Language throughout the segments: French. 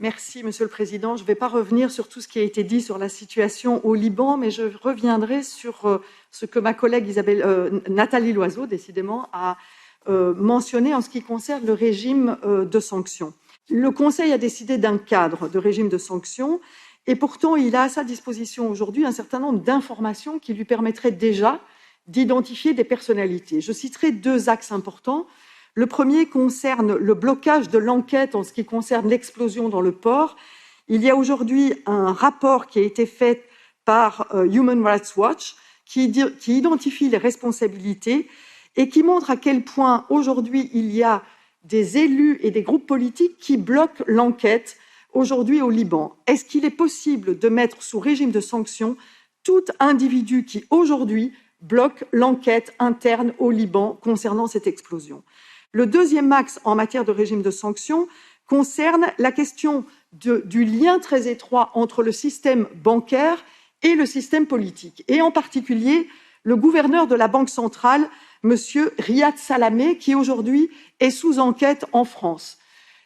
Merci, Monsieur le Président. Je ne vais pas revenir sur tout ce qui a été dit sur la situation au Liban, mais je reviendrai sur ce que ma collègue Nathalie Loiseau, décidément, a mentionné en ce qui concerne le régime de sanctions. Le Conseil a décidé d'un cadre de régime de sanctions et pourtant il a à sa disposition aujourd'hui un certain nombre d'informations qui lui permettraient déjà d'identifier des personnalités. Je citerai deux axes importants. Le premier concerne le blocage de l'enquête en ce qui concerne l'explosion dans le port. Il y a aujourd'hui un rapport qui a été fait par Human Rights Watch qui identifie les responsabilités et qui montre à quel point aujourd'hui il y a des élus et des groupes politiques qui bloquent l'enquête aujourd'hui au Liban. Est-ce qu'il est possible de mettre sous régime de sanctions tout individu qui aujourd'hui bloque l'enquête interne au Liban concernant cette explosion? Le deuxième axe en matière de régime de sanctions concerne la question du lien très étroit entre le système bancaire et le système politique, et en particulier le gouverneur de la Banque centrale, M. Riyad Salamé, qui aujourd'hui est sous enquête en France.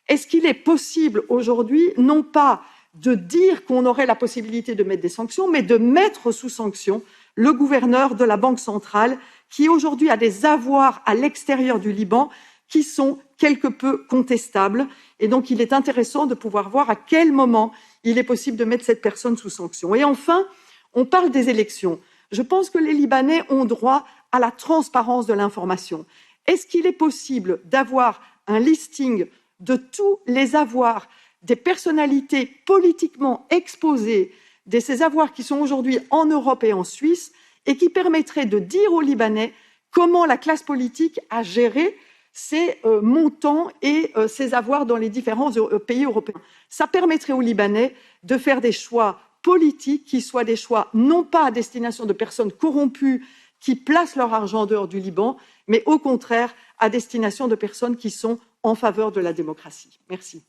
Est-ce qu'il est possible aujourd'hui, non pas de dire qu'on aurait la possibilité de mettre des sanctions, mais de mettre sous sanction le gouverneur de la Banque centrale, qui aujourd'hui a des avoirs à l'extérieur du Liban qui sont quelque peu contestables. Et donc, il est intéressant de pouvoir voir à quel moment il est possible de mettre cette personne sous sanction. Et enfin, on parle des élections. Je pense que les Libanais ont droit à la transparence de l'information. Est-ce qu'il est possible d'avoir un listing de tous les avoirs des personnalités politiquement exposées, de ces avoirs qui sont aujourd'hui en Europe et en Suisse, et qui permettrait de dire aux Libanais comment la classe politique a géré ces montants et ces avoirs dans les différents pays européens? Ça permettrait aux Libanais de faire des choix politiques qui soient des choix non pas à destination de personnes corrompues qui placent leur argent en dehors du Liban, mais au contraire à destination de personnes qui sont en faveur de la démocratie. Merci.